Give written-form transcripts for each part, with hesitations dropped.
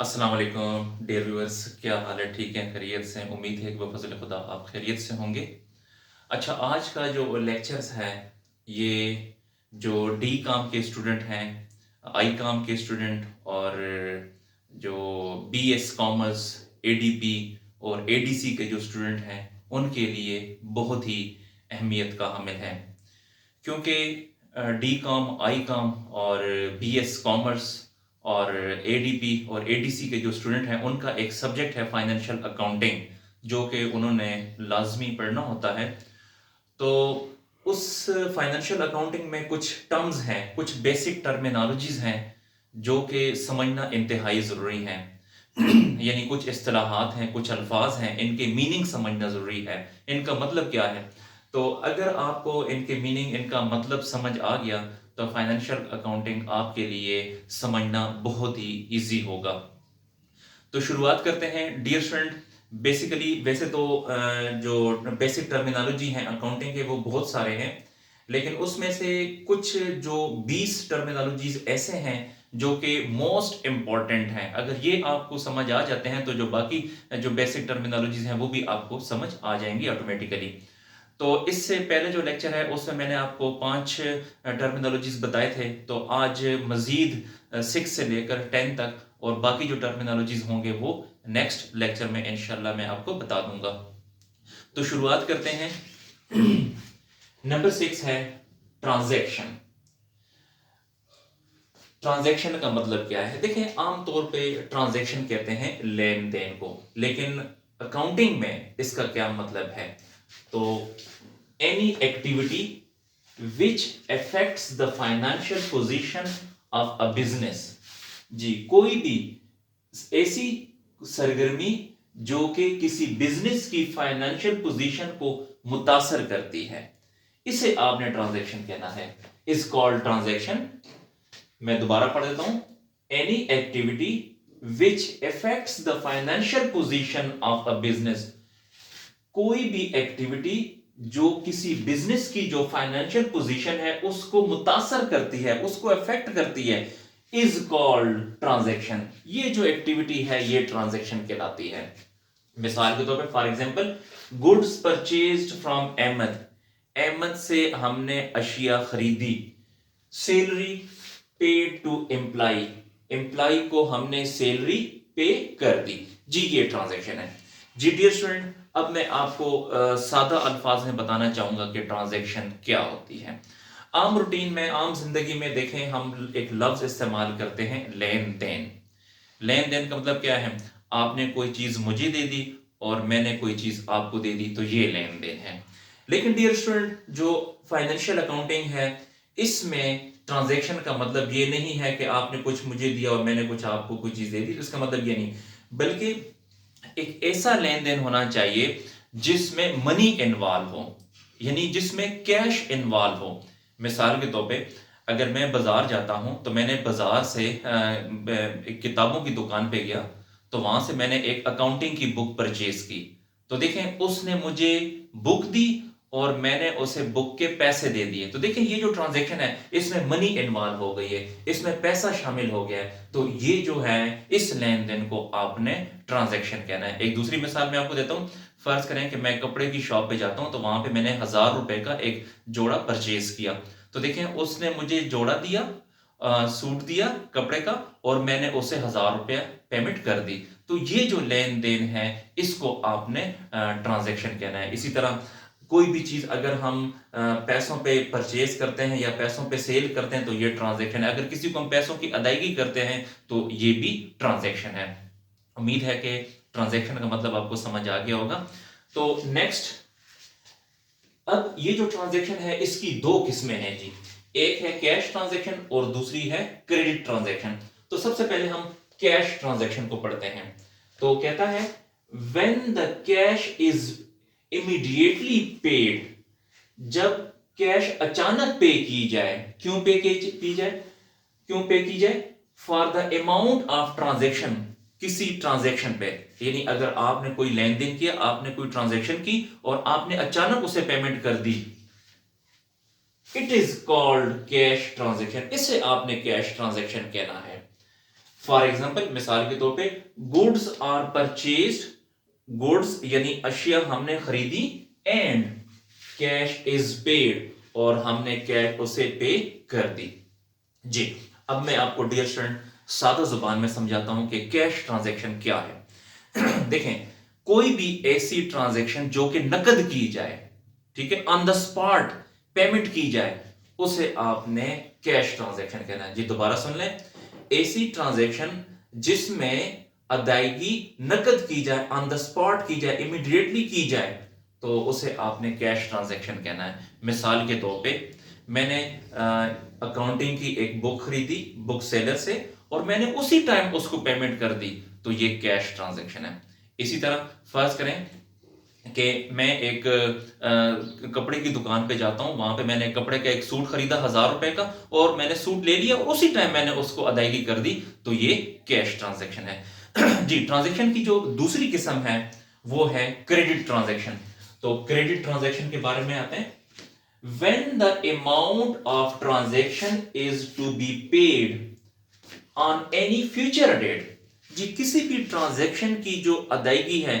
अस्सलाम वालेकुम dear viewers, क्या हाल है? ठीक है, खैरियत से? उम्मीद है कि बफज़ल खुदा आप खैरियत से होंगे। अच्छा, आज का जो लेक्चर्स है, ये जो डी काम के स्टूडेंट हैं, आई काम के स्टूडेंट और जो बीएस कॉमर्स, एडीपी और एडीसी के जो स्टूडेंट हैं, उनके लिए बहुत ही अहमियत का हामिल है। क्योंकि डी कॉम, आई कॉम और बीएस कॉमर्स और एडीपी और एडीसी के जो स्टूडेंट हैं, उनका एक सब्जेक्ट है फाइनेंशियल अकाउंटिंग, जो कि उन्होंने लाजमी पढ़ना होता है। तो उस फाइनेंशियल अकाउंटिंग में कुछ टर्म्स हैं, कुछ बेसिक टर्मिनोलॉजीज हैं जो कि समझना इंतहाई ज़रूरी हैं। यानी कुछ इस्तिलाहात हैं, कुछ अल्फाज हैं, इनके मीनिंग समझना ज़रूरी है। इनका मतलब क्या है? तो अगर आपको इनके मीनिंग, इनका मतलब समझ आ गया तो फाइनेंशियल अकाउंटिंग आपके लिए समझना बहुत ही इजी होगा। तो शुरुआत करते हैं डियर स्टूडेंट। बेसिकली वैसे तो जो बेसिक टर्मिनोलॉजी है अकाउंटिंग के वो बहुत सारे हैं, लेकिन उसमें से कुछ जो 20 टर्मिनोलॉजीज ऐसे हैं जो कि मोस्ट इम्पॉर्टेंट हैं। अगर ये आपको समझ आ जाते हैं तो जो बाकी जो बेसिक टर्मिनोलॉजीज हैं वो भी आपको समझ आ जाएंगी ऑटोमेटिकली। तो इससे पहले जो लेक्चर है उसमें मैंने आपको 5 टर्मिनोलॉजीज बताए थे। तो आज मजीद 6 से लेकर 10 तक और बाकी जो टर्मिनोलॉजीज होंगे वो नेक्स्ट लेक्चर में इंशाल्लाह मैं आपको बता दूंगा। तो शुरुआत करते हैं। नंबर 6 है ट्रांजैक्शन। ट्रांजैक्शन का मतलब क्या है? देखें, आमतौर पे ट्रांजैक्शन कहते हैं लेन देन को, लेकिन अकाउंटिंग में इसका क्या मतलब है? तो any activity which affects the financial position of a business. जी, कोई भी ऐसी सरगर्मी जो कि किसी बिजनेस की फाइनेंशियल पोजीशन को मुतासर करती है, इसे आपने ट्रांजैक्शन कहना है। Is called transaction. मैं दोबारा पढ़ देता हूं। Any activity which affects the financial position of a business. कोई भी एक्टिविटी जो किसी बिजनेस की जो फाइनेंशियल पोजीशन है उसको मुतासर करती है, उसको अफेक्ट करती है, इज कॉल्ड ट्रांजैक्शन। ये जो एक्टिविटी है ये ट्रांजैक्शन कहलाती है। मिसाल के तौर पे for example, goods purchased from Ahmed. Ahmed से हमने अशिया खरीदी। Salary paid to employee. Employee को हमने सैलरी पे कर दी। जी, ये ट्रांजैक्शन है। जी डियर स्टूडेंट, अब मैं आपको सादा अल्फाज में बताना चाहूंगा कि ट्रांजैक्शन क्या होती है। आम रूटीन में, आम जिंदगी में देखें, हम एक लफ्ज इस्तेमाल करते हैं लेन देन। लेन देन का मतलब क्या है? आपने कोई चीज मुझे दे दी और मैंने कोई चीज आपको दे दी, तो ये लेन देन है। लेकिन डियर स्टूडेंट, जो फाइनेंशियल अकाउंटिंग है, इसमें ट्रांजैक्शन का मतलब ये नहीं है कि आपने कुछ मुझे दिया और मैंने कुछ आपको कोई चीज दे दी, तो इसका मतलब ये नहीं। बल्कि एक ऐसा लेन देन होना चाहिए जिसमें मनी इन्वॉल्व हो, यानी जिसमें कैश इन्वॉल्व हो। मिसाल के तौर पे, अगर मैं बाजार जाता हूं तो मैंने बाजार से एक किताबों की दुकान पे गया, तो वहां से मैंने एक अकाउंटिंग की बुक परचेज की। तो देखें, उसने मुझे बुक दी और मैंने उसे बुक के पैसे दे दिए। तो देखें, ये जो ट्रांजैक्शन है इसमें मनी इन्वॉल्व हो गई है, इसमें पैसा शामिल हो गया है। तो ये जो है, इस लेन देन को आपने ट्रांजैक्शन कहना है। एक दूसरी मिसाल मैं आपको देता हूं। फर्ज करें कि मैं कपड़े की शॉप पे जाता हूं, तो वहां पे मैंने 1000 रुपए का एक जोड़ा परचेज किया। तो देखें, उसने मुझे जोड़ा दिया, सूट दिया कपड़े का, और मैंने उसे 1000 रुपया पेमेंट कर दी। तो ये जो लेन देन है इसको आपने ट्रांजैक्शन कहना है। इसी तरह कोई भी चीज अगर हम पैसों पे परचेज करते हैं या पैसों पे सेल करते हैं तो ये ट्रांजैक्शन है। अगर किसी को हम पैसों की अदायगी करते हैं तो ये भी ट्रांजैक्शन है। उम्मीद है कि ट्रांजैक्शन का मतलब आपको समझ आ गया होगा। तो नेक्स्ट, अब ये जो ट्रांजैक्शन है इसकी दो किस्में हैं जी। एक है कैश ट्रांजैक्शन और दूसरी है क्रेडिट ट्रांजैक्शन। तो सबसे पहले हम कैश ट्रांजैक्शन को पढ़ते हैं। तो कहता है, when the cash is immediately paid. जब कैश अचानक पे की जाए। क्यों पे की जाए? क्यों पे की जाए? For the amount of transaction. किसी ट्रांजैक्शन पे, यानी अगर आपने कोई लेन देन किया, आपने कोई ट्रांजैक्शन की और आपने अचानक उसे पेमेंट कर दी, it is called cash transaction. इसे आपने कैश ट्रांजैक्शन कहना है। फॉर एग्जाम्पल, मिसाल के तौर पे, गुड्स आर परचेज्ड, गुड्स यानी अशिया हमने खरीदी, एंड कैश इज पेड, और हमने कैश उसे पे कर दी। जी, अब मैं आपको डियर स्टूडेंट सादा जुबान में समझाता हूं कि कैश ट्रांजैक्शन क्या है। देखें, कोई भी ऐसी ट्रांजैक्शन जो कि नकद की जाए, ठीक है, ऑन द स्पॉट पेमेंट की जाए, उसे आपने कैश ट्रांजैक्शन कहना है। जी दोबारा सुन लें, ऐसी ट्रांजैक्शन जिसमें अदायगी नकद की जाए, ऑन द स्पॉट की जाए, इमीडिएटली की जाए, तो उसे आपने कैश ट्रांजैक्शन कहना है। मिसाल के तौर पे, मैंने अकाउंटिंग की एक बुक खरीदी बुक सेलर से, और मैंने उसी टाइम उसको पेमेंट कर दी, तो ये कैश ट्रांजैक्शन है। इसी तरह फर्ज करें कि मैं एक कपड़े की दुकान पे जाता हूं, वहां पे मैंने कपड़े का एक सूट खरीदा 1000 रुपए का, और मैंने सूट ले लिया और उसी टाइम मैंने उसको अदायगी कर दी, तो ये कैश ट्रांजैक्शन है। जी, ट्रांजैक्शन की जो दूसरी किस्म है वो है क्रेडिट ट्रांजैक्शन। तो क्रेडिट ट्रांजैक्शन के बारे में आते हैं। When the amount of transaction is to be paid on any future date, जी किसी भी ट्रांजैक्शन की जो अदायगी है,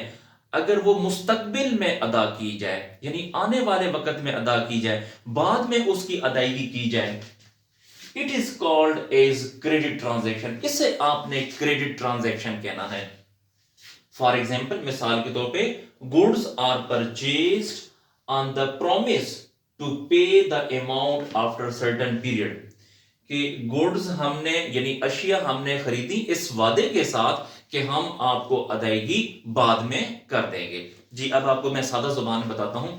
अगर वो मुस्तकबिल में अदा की जाए, यानी आने वाले वक्त में अदा की जाए, बाद में उसकी अदायगी की जाए, it is called as credit transaction. इसे आपने क्रेडिट ट्रांजैक्शन कहना है। फॉर एग्जाम्पल, मिसाल के तौर पे, goods are purchased on the promise to pay the amount after certain period, कि गुड्स हमने यानी अशिया हमने खरीदी इस वादे के साथ कि हम आपको अदायगी बाद में कर देंगे। जी, अब आपको मैं सादा जुबान में बताता हूं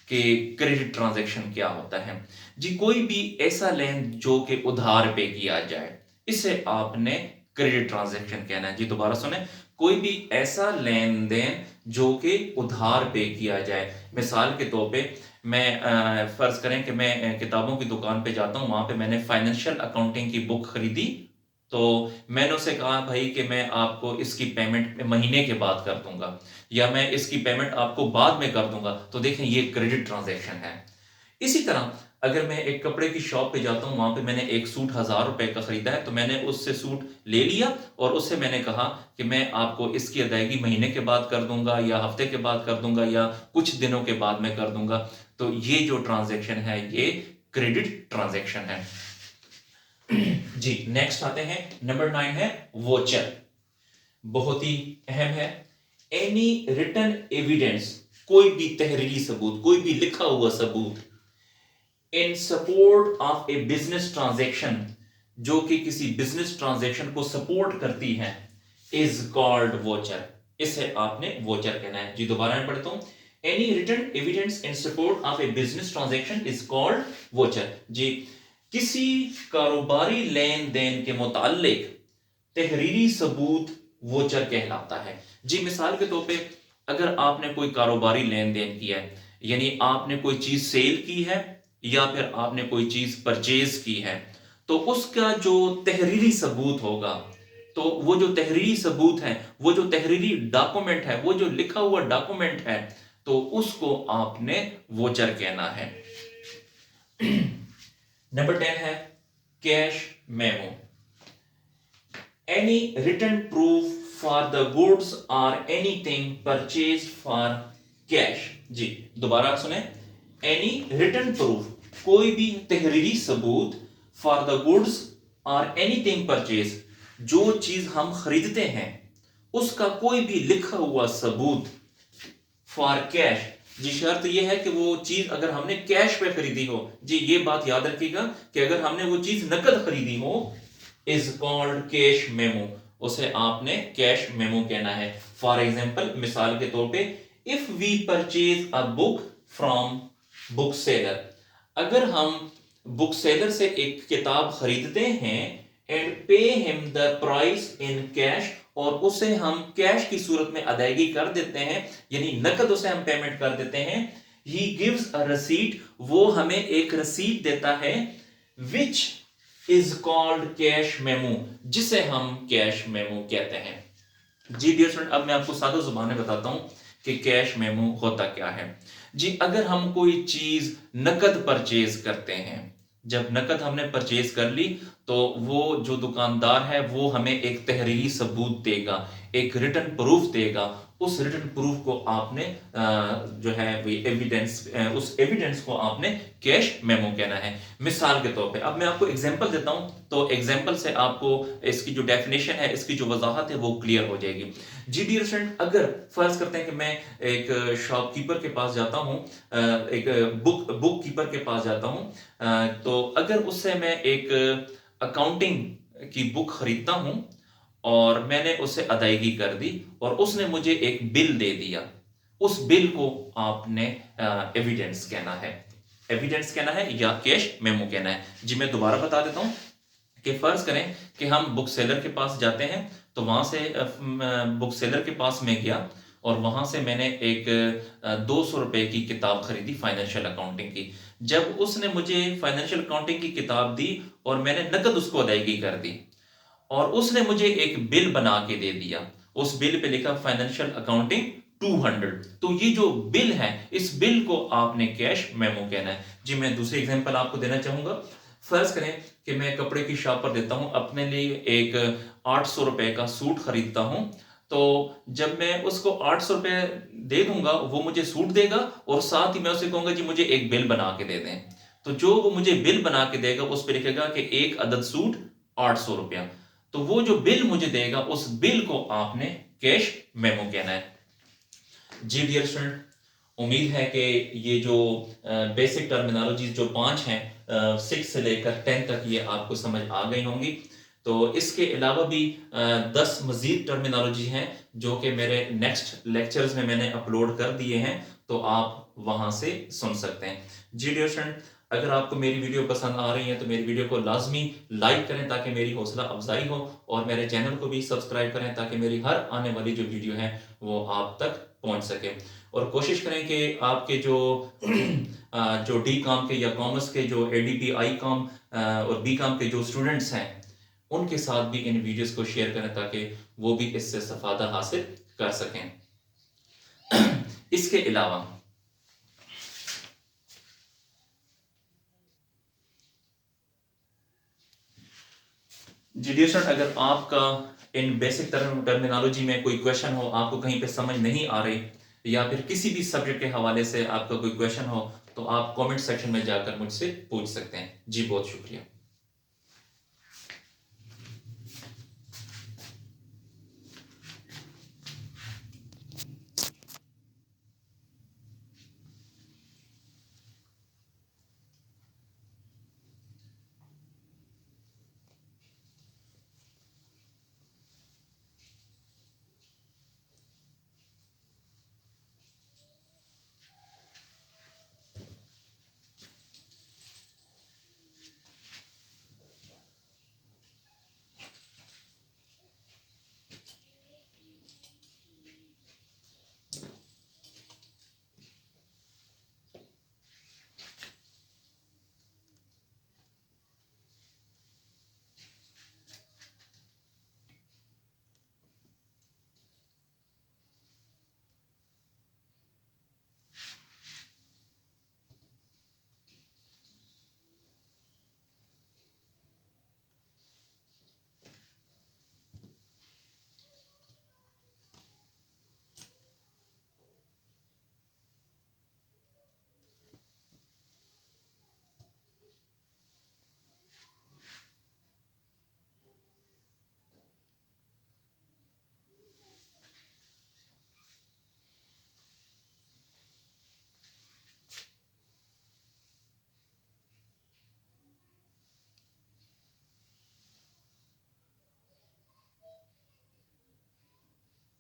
कि क्रेडिट ट्रांजैक्शन क्या होता है। जी, कोई भी ऐसा लेन जो कि उधार पे किया जाए, इसे आपने क्रेडिट ट्रांजैक्शन कहना है। जी दोबारा सुने, कोई भी ऐसा लेन देन जो कि उधार पे किया जाए। मिसाल के तौर पे, मैं फर्ज करें कि मैं किताबों की दुकान पे जाता हूं, वहां पे मैंने फाइनेंशियल अकाउंटिंग की बुक खरीदी, तो मैंने उसे कहा भाई कि मैं आपको इसकी पेमेंट महीने के बाद कर दूंगा, या मैं इसकी पेमेंट आपको बाद में कर दूंगा, तो देखें ये क्रेडिट ट्रांजैक्शन है। इसी तरह अगर मैं एक कपड़े की शॉप पे जाता हूं, वहां पे मैंने एक सूट 1000 रुपए का खरीदा है, तो मैंने उससे सूट ले लिया और उससे मैंने कहा कि मैं आपको इसकी अदायगी महीने के बाद कर दूंगा, या हफ्ते के बाद कर दूंगा, या कुछ दिनों के बाद में कर दूंगा, तो ये जो ट्रांजैक्शन है ये क्रेडिट ट्रांजैक्शन है। जी, नेक्स्ट आते हैं, नंबर 9 है वोचर। बहुत ही अहम है। एनी रिटन एविडेंस, कोई भी तहरीरी सबूत, कोई भी लिखा हुआ सबूत, इन support of a business transaction, जो कि किसी बिजनेस ट्रांजैक्शन को सपोर्ट करती है, इज कॉल्ड वोचर। इसे आपने वोचर कहना है। जी दोबारा मैं पढ़ता हूं, any written evidence in support of a business transaction is called voucher. जी, किसी कारोबारी लेन देन के मुतालिक तहरीरी सबूत वोचर कहलाता है। जी, मिसाल के तौर पे, अगर आपने कोई कारोबारी लेन देन किया है, यानी आपने कोई चीज सेल की है या फिर आपने कोई चीज परचेज की है, तो उसका जो तहरीरी सबूत होगा, तो वो जो तहरीरी सबूत है, वो जो तहरीरी डॉक्यूमेंट है, वो जो लिखा हुआ डॉक्यूमेंट है, तो उसको आपने वोचर कहना है। नंबर 10 है cash memo. Any written proof for the goods or anything purchased for cash। जी दोबारा सुने, any written proof, कोई भी तहरीरी सबूत, for the goods or anything purchased, जो चीज हम खरीदते हैं उसका कोई भी लिखा हुआ सबूत, for cash। जी, शर्त यह है कि वो चीज अगर हमने कैश पे खरीदी हो। जी, ये बात याद रखिएगा कि अगर हमने वो चीज नकद खरीदी हो, इज कॉल्ड कैश मेमो, उसे आपने कैश मेमो कहना है। फॉर एग्जाम्पल, मिसाल के तौर पे, if we purchase a book from book seller, अगर हम बुक सेलर से एक किताब खरीदते हैं, and pay him the price in cash, और उसे हम कैश की सूरत में अदायगी कर देते हैं, यानी नकद उसे हम पेमेंट कर देते हैं, ही गिव्स अ रसीट, वो हमें एक रसीद देता है, which is called cash memo, जिसे हम कैश मेमो कहते हैं। जी डियर स्टूडेंट, अब मैं आपको सादा जुबान में बताता हूं कि कैश मेमो होता क्या है। जी, अगर हम कोई चीज नकद परचेज करते हैं, जब नकद हमने परचेज कर ली, तो वो जो दुकानदार है वो हमें एक तहरीरी सबूत देगा, एक रिटन प्रूफ देगा। उस रिटन प्रूफ को आपने जो है उस एविडेंस को आपने कैश मेमो कहना है। मिसाल के तौर पे अब मैं आपको एग्जांपल देता हूं, तो एग्जांपल से आपको इसकी जो डेफिनेशन है, इसकी जो वजाहत है वो क्लियर हो जाएगी। जी डियर स्टूडेंट, अगर फर्ज करते हैं कि मैं एक शॉपकीपर के पास जाता हूं, एक बुक कीपर के पास जाता हूं, तो अगर उससे मैं एक अकाउंटिंग की बुक खरीदता हूं और मैंने उसे अदायगी कर दी और उसने मुझे एक बिल दे दिया, उस बिल को आपने एविडेंस कहना है। एविडेंस कहना है या कैश मेमो कहना है। जी मैं दोबारा बता देता हूं कि फर्ज करें कि हम बुक सेलर के पास जाते हैं, तो वहां से बुक सेलर के पास मैं गया और वहां से मैंने एक 200 रुपए की किताब खरीदी फाइनेंशियल अकाउंटिंग की। जब उसने मुझे फाइनेंशियल अकाउंटिंग की किताब दी और मैंने नकद उसको अदायगी कर दी और उसने मुझे एक बिल बना के दे दिया, उस बिल पे लिखा फाइनेंशियल अकाउंटिंग 200, तो ये जो बिल है इस बिल को आपने कैश मेमो कहना है। जी मैं दूसरी एग्जांपल आपको देना चाहूंगा। फर्ज करें कि मैं कपड़े की शॉप पर देता हूं, अपने लिए एक 800 रुपए का सूट खरीदता हूं, तो जब मैं उसको 800 रुपए दे दूंगा वो मुझे सूट देगा और साथ ही मैं उसे कहूंगा जी मुझे एक बिल बना के दे दें। तो जो वो मुझे बिल बना के देगा उस पर लिखेगा कि एक अदद सूट 800 रुपया। तो वो जो बिल मुझे देगा उस बिल को आपने कैश मेमो कहना है। जी डियर स्टूडेंट, उम्मीद है कि ये जो बेसिक टर्मिनोलॉजी जो 5 हैं, 6 से लेकर 10 तक, ये आपको समझ आ गई होंगी। तो इसके अलावा भी 10 मजीद टर्मिनोलॉजी हैं जो कि मेरे नेक्स्ट लेक्चर्स में मैंने अपलोड कर दिए हैं, तो आप वहां से सुन सकते हैं। जी डियर स्टूडेंट, अगर आपको मेरी वीडियो पसंद आ रही है तो मेरी वीडियो को लाजमी लाइक करें ताकि मेरी हौसला अफजाई हो, और मेरे चैनल को भी सब्सक्राइब करें ताकि मेरी हर आने वाली जो वीडियो है वो आप तक पहुंच सके। और कोशिश करें कि आपके जो जो डी कॉम के या कॉमर्स के जो एडीपी आई कॉम और बी कॉम के जो स्टूडेंट्स हैं उनके साथ भी इन वीडियोस को शेयर करें ताकि वो भी इससे सफादा हासिल कर सकें। इसके अलावा जी डियर स्टूडेंट, अगर आपका इन बेसिक टर्मिनोलॉजी में कोई क्वेश्चन हो, आपको कहीं पे समझ नहीं आ रही या फिर किसी भी सब्जेक्ट के हवाले से आपका कोई क्वेश्चन हो, तो आप कमेंट सेक्शन में जाकर मुझसे पूछ सकते हैं। जी बहुत शुक्रिया।